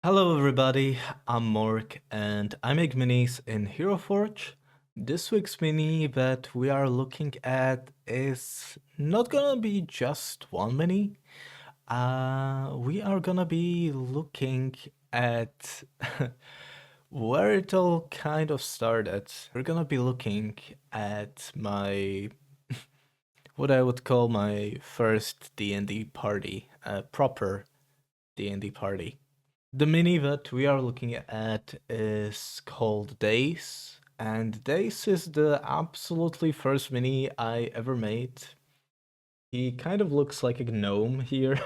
Hello everybody, I'm Mork and I make minis in HeroForge. This week's mini that we are looking at is not gonna be just one mini. We are gonna be looking at where it all kind of started. We're gonna be looking at my what I would call my first D&D party, a proper D&D party. The mini that we are looking at is called Daise, and Daise is the absolutely first mini I ever made. He kind of looks like a gnome here,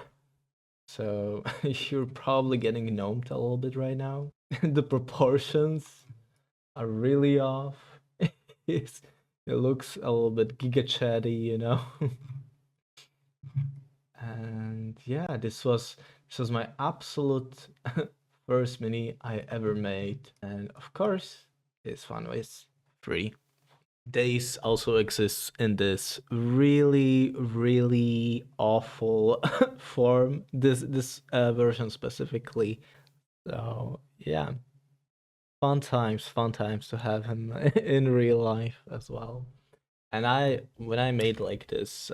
so you're probably getting gnomed a little bit right now. The proportions are really off. It looks a little bit giga chatty, you know? And yeah, this was my absolute first mini I ever made, and of course, this one was free. Days also exists in this really awful form. This version specifically. So yeah, fun times to have him in real life as well. And when I made like this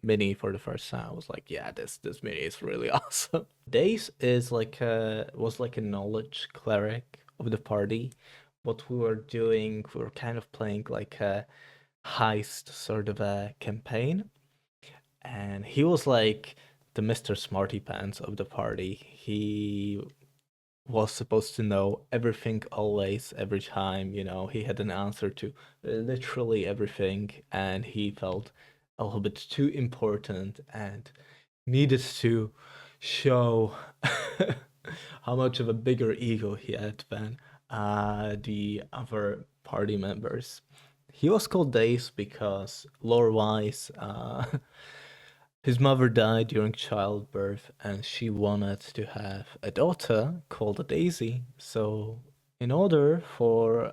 mini for the first time, I was like, yeah, this mini is really awesome. Daze is was like a knowledge cleric of the party. What we were doing, we were kind of playing like a heist sort of a campaign. And he was like the Mr. Smarty Pants of the party. He was supposed to know everything always, every time, you know, he had an answer to literally everything, and he felt a little bit too important and needed to show how much of a bigger ego he had than the other party members. He was called Daze because lore-wise, his mother died during childbirth and she wanted to have a daughter called Daisy. So, in order for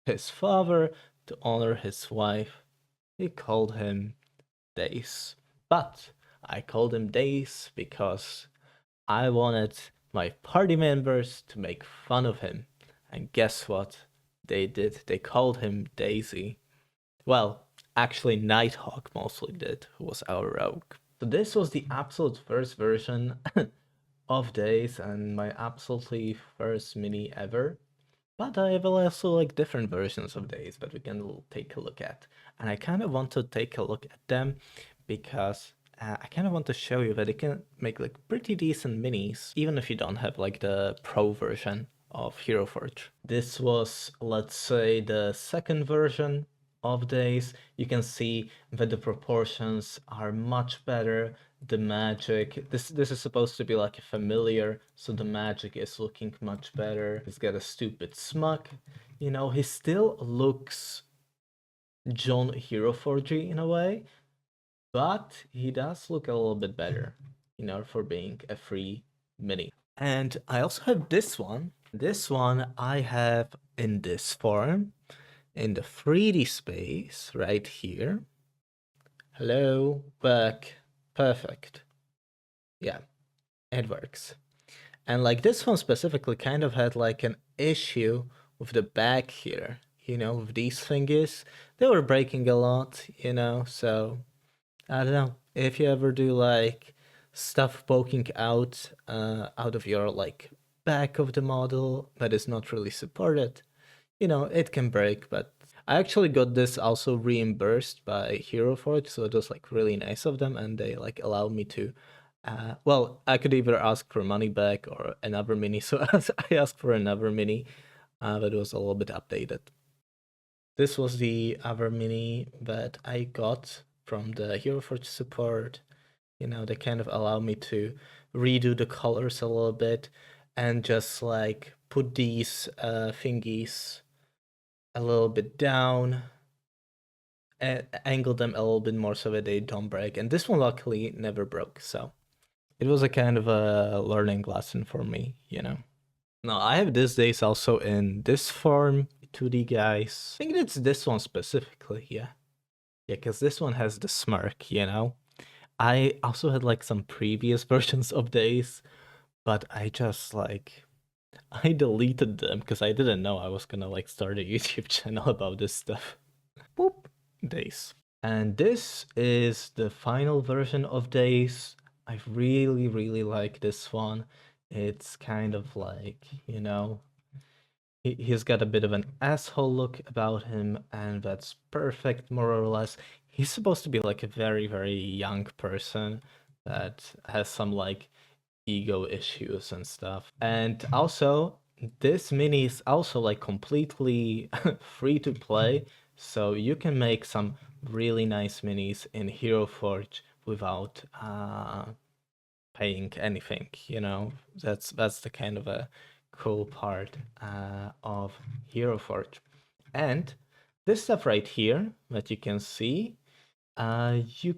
his father to honor his wife, he called him Daise. But I called him Daise because I wanted my party members to make fun of him. And guess what? They did. They called him Daisy. Well, actually, Nighthawk mostly did, who was our rogue. So this was the absolute first version of Days and my absolutely first mini ever. But I have also like different versions of Days that we can take a look at. And I kind of want to take a look at them because I kind of want to show you that you can make like pretty decent minis, even if you don't have like the pro version of HeroForge. This was, let's say, the second version of Days. You can see that the proportions are much better. The magic, this is supposed to be like a familiar, so the magic is looking much better. He's got a stupid smug, you know, he still looks John HeroForge in a way, but he does look a little bit better, you know, for being a free mini. And I also have this one. This one I have in this form, in the 3D space right here. Hello, back. Perfect. Yeah, it works. And like this one specifically kind of had like an issue with the back here, you know, with these thingies. They were breaking a lot, you know, so I don't know. If you ever do like stuff poking out out of your like back of the model that is not really supported, you know, it can break, but I actually got this also reimbursed by HeroForge, so it was like really nice of them, and they like allowed me to. Well, I could either ask for money back or another mini, so I asked for another mini that was a little bit updated. This was the other mini that I got from the HeroForge support. You know, they kind of allow me to redo the colors a little bit and just like put these thingies a little bit down and angle them a little bit more so that they don't break. And this one luckily never broke, so it was a kind of a learning lesson for me, you know. Now I have this Days also in this form, 2D guys. I think it's this one specifically, yeah. Yeah, because this one has the smirk, you know. I also had like some previous versions of Days, but I just like I deleted them because I didn't know I was gonna like start a YouTube channel about this stuff. Boop, Daise. And this is the final version of Daise. I really, really like this one. It's kind of like, you know, he's got a bit of an asshole look about him, and that's perfect, more or less. He's supposed to be like a very, very young person that has some like ego issues and stuff. And also, this mini is also like completely free to play, so you can make some really nice minis in HeroForge without paying anything, you know. That's the kind of a cool part of HeroForge. And this stuff right here that you can see, you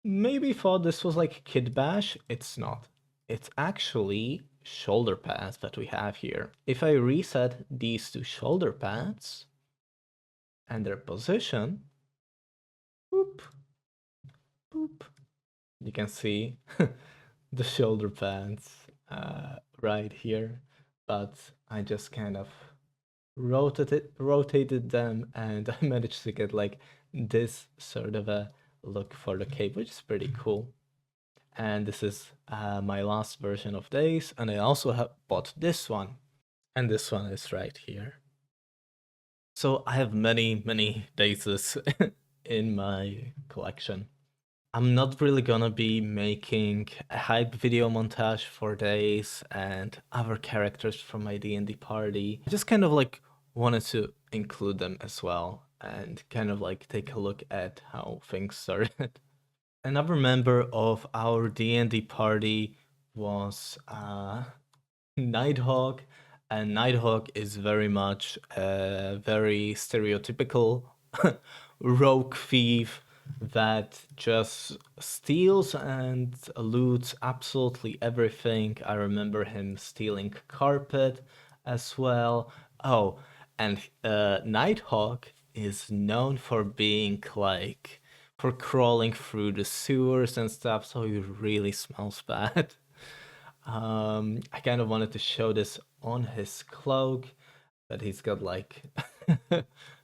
maybe thought this was like Kid Bash. It's not. It's actually shoulder pads that we have here. If I reset these two shoulder pads and their position, boop, boop, you can see the shoulder pads right here. But I just kind of rotated them, and I managed to get like this sort of a look for the cape, which is pretty cool. And this is my last version of Daise, and I also have bought this one, and this one is right here. So I have many Daises in my collection. I'm not really gonna be making a hype video montage for Daise and other characters from my D&D party. I just kind of like wanted to include them as well and kind of like take a look at how things started. Another member of our D&D party was Nighthawk, and Nighthawk is very much a very stereotypical rogue thief that just steals and loots absolutely everything. I remember him stealing carpet as well. Oh, and Nighthawk is known for being like for crawling through the sewers and stuff, so he really smells bad. I kind of wanted to show this on his cloak, that he's got like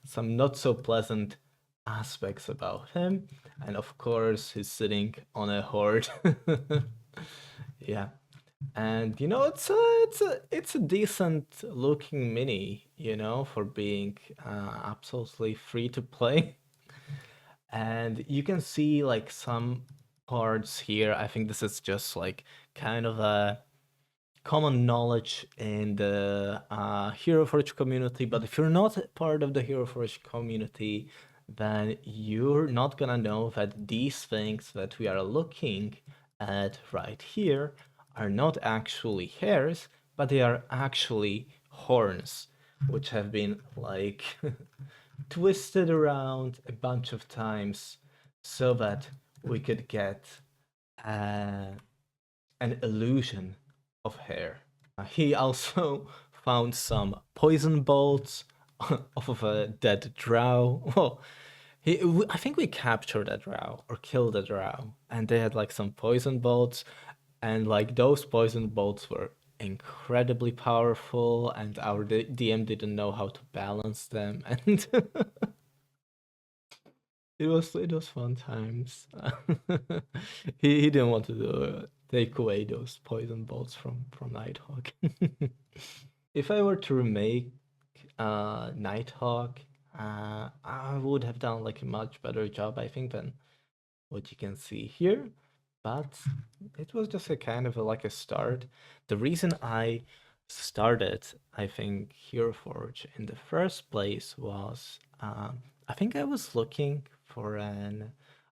some not so pleasant aspects about him, and of course he's sitting on a horde. Yeah, and you know it's a decent looking mini, you know, for being absolutely free to play. And you can see like some cards here. I think this is just like kind of a common knowledge in the HeroForge community, but if you're not part of the HeroForge community, then you're not gonna know that these things that we are looking at right here are not actually hairs, but they are actually horns, which have been like twisted around a bunch of times so that we could get uh, an illusion of hair. He also found some poison bolts off of a dead drow. Well, I think we captured a drow or killed a drow, and they had like some poison bolts, and like those poison bolts were incredibly powerful, and our DM didn't know how to balance them, and it was fun times. He didn't want to take away those poison bolts from Nighthawk. If I were to remake Nighthawk, I would have done like a much better job, I think, than what you can see here. But it was just a kind of like a start. The reason I started, I think, HeroForge in the first place was I think I was looking for an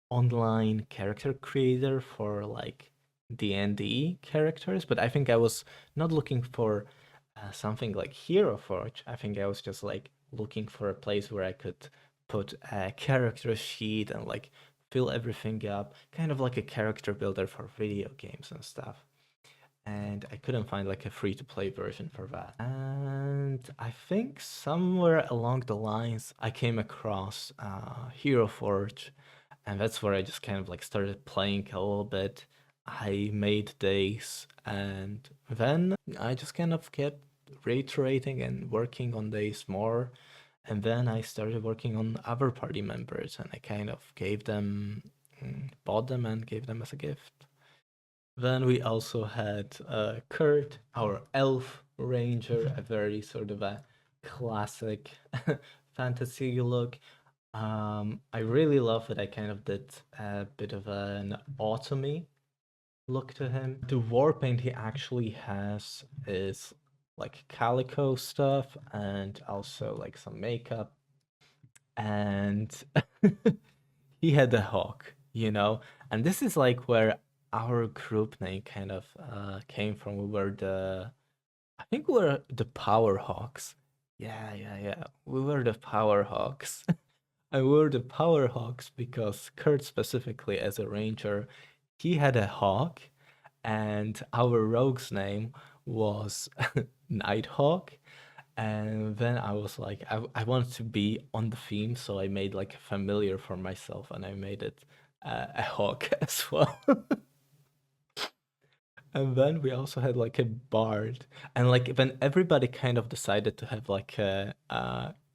online character creator for like D&D characters, but I think I was not looking for something like HeroForge. I think I was just like looking for a place where I could put a character sheet and like fill everything up, kind of like a character builder for video games and stuff. And I couldn't find like a free to play version for that. And I think somewhere along the lines I came across HeroForge, and that's where I just kind of like started playing a little bit. I made Daise, and then I just kind of kept reiterating and working on Daise more. And then I started working on other party members, and I kind of gave them, bought them and gave them as a gift. Then we also had Kurt, our elf ranger, a very sort of a classic fantasy look. I really love it. I kind of did a bit of an autumny look to him. The war paint he actually has is like calico stuff and also like some makeup. And he had a hawk, you know? And this is like where our group name kind of came from. We were I think we were the Power Hawks. Yeah. We were the Power Hawks. I wore the Power Hawks because Kurt specifically as a ranger, he had a hawk, and our rogue's name was Nighthawk. And then I was like, I wanted to be on the theme, so I made like a familiar for myself, and I made it a hawk as well. And then we also had like a bard, and like when everybody kind of decided to have like a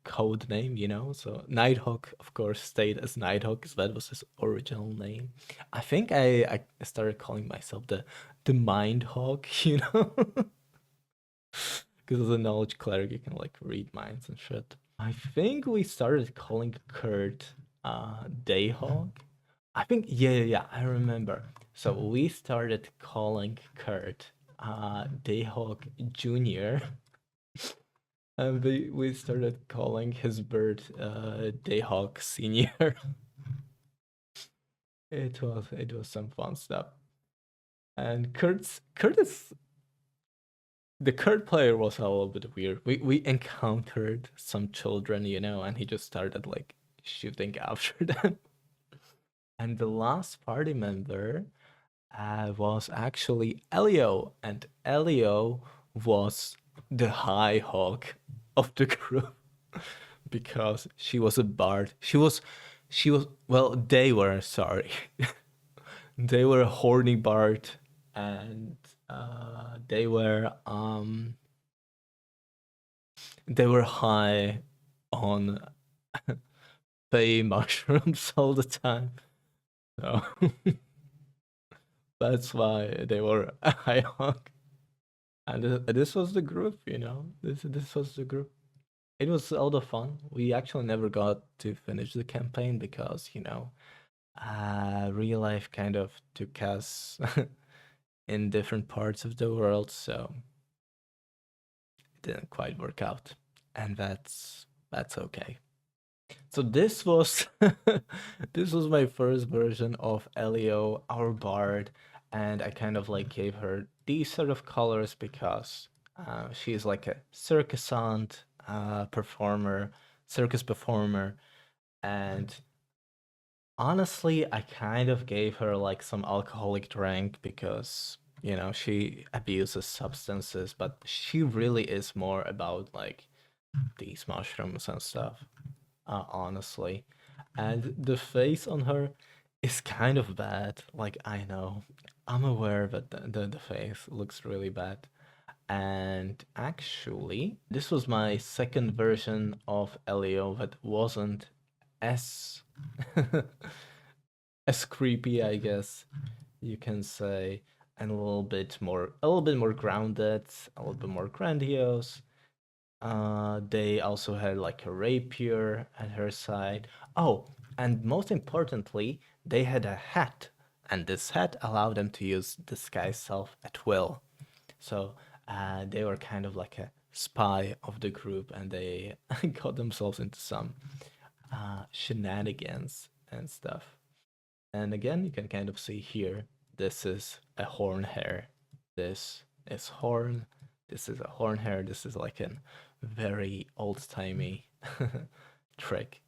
code name, you know. So Nighthawk, of course, stayed as Nighthawk because that was his original name. I think I started calling myself the Mind Hawk, you know, because as a knowledge cleric, you can like read minds and shit. I think we started calling Kurt Dayhawk. I think yeah, I remember. So we started calling Kurt Dayhawk Jr. And we started calling his bird Dayhawk Senior. It was some fun stuff. And the Kurt player was a little bit weird. We encountered some children, you know, and he just started like shooting after them. And the last party member was actually Ellio, and Ellio was the high hawk of the group because she was a bard. Well, they were, sorry. They were a horny bard, and they were high on bay mushrooms all the time. So that's why they were a high hawk. And this was the group, you know. This was the group. It was a lot of fun. We actually never got to finish the campaign because, you know, real life kind of took us in different parts of the world, so it didn't quite work out. And that's okay. So this was this was my first version of Ellio, our bard, and I kind of like gave her these sort of colors because she's like a circusant performer, circus performer, and honestly, I kind of gave her like some alcoholic drink because, you know, she abuses substances, but she really is more about like these mushrooms and stuff, honestly. And the face on her is kind of bad. Like, I know, I'm aware that the face looks really bad. And actually, this was my second version of Elio that wasn't as as creepy, I guess you can say, and a little bit more grounded, a little bit more grandiose. They also had like a rapier at her side. Oh, and most importantly, they had a hat, and this hat allowed them to use disguise self at will. So they were kind of like a spy of the group, and they got themselves into some shenanigans and stuff. And again, you can kind of see here, this is a horn hair. This is horn. This is a horn hair. This is like a very old-timey trick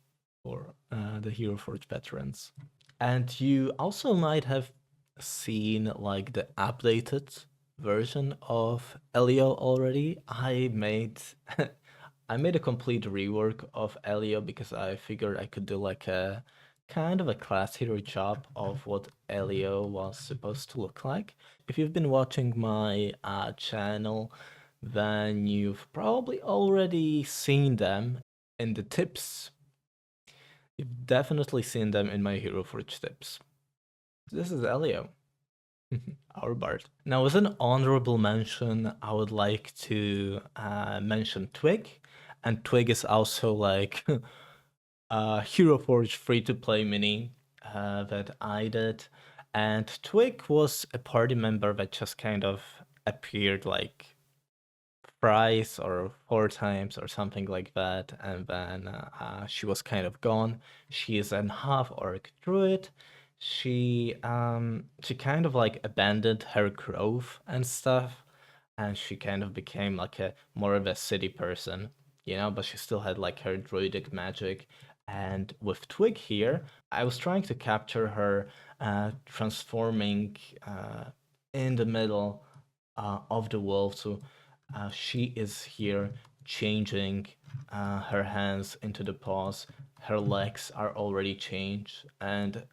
for the HeroForge veterans. And you also might have seen like the updated version of Ellio already. I made I made a complete rework of Ellio because I figured I could do like a kind of a classier job of what Ellio was supposed to look like. If you've been watching my channel, then you've probably already seen them in the tips. You've definitely seen them in my HeroForge tips. This is Ellio, our bard. Now, as an honorable mention, I would like to mention Twig. And Twig is also like HeroForge free-to-play mini that I did. And Twig was a party member that just kind of appeared like thrice or four times or something like that, and then she was kind of gone. She is an half-orc druid. She kind of like abandoned her grove and stuff, and she kind of became like a more of a city person, you know, but she still had like her druidic magic. And with Twig here, I was trying to capture her transforming in the middle of the wolf. So she is here changing her hands into the paws. Her legs are already changed. And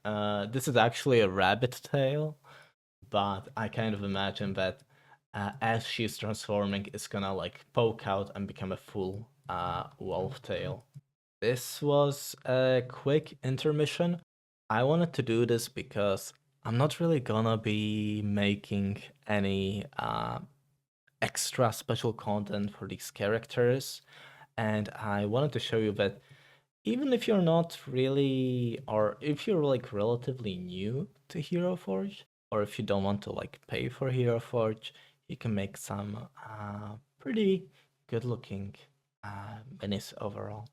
this is actually a rabbit tail, but I kind of imagine that as she's transforming, it's gonna like poke out and become a full wolf tail. This was a quick intermission. I wanted to do this because I'm not really gonna be making any extra special content for these characters, and I wanted to show you that even if you're not really, or if you're like relatively new to HeroForge, or if you don't want to like pay for HeroForge, you can make some pretty good looking minis overall.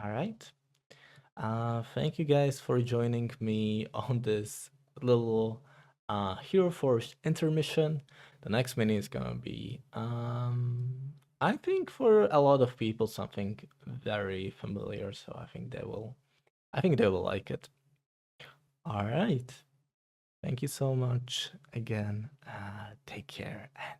All right. Thank you guys for joining me on this little HeroForge intermission. The next mini is gonna be, I think for a lot of people, something very familiar. So I think they will like it. All right. Thank you so much again. Take care and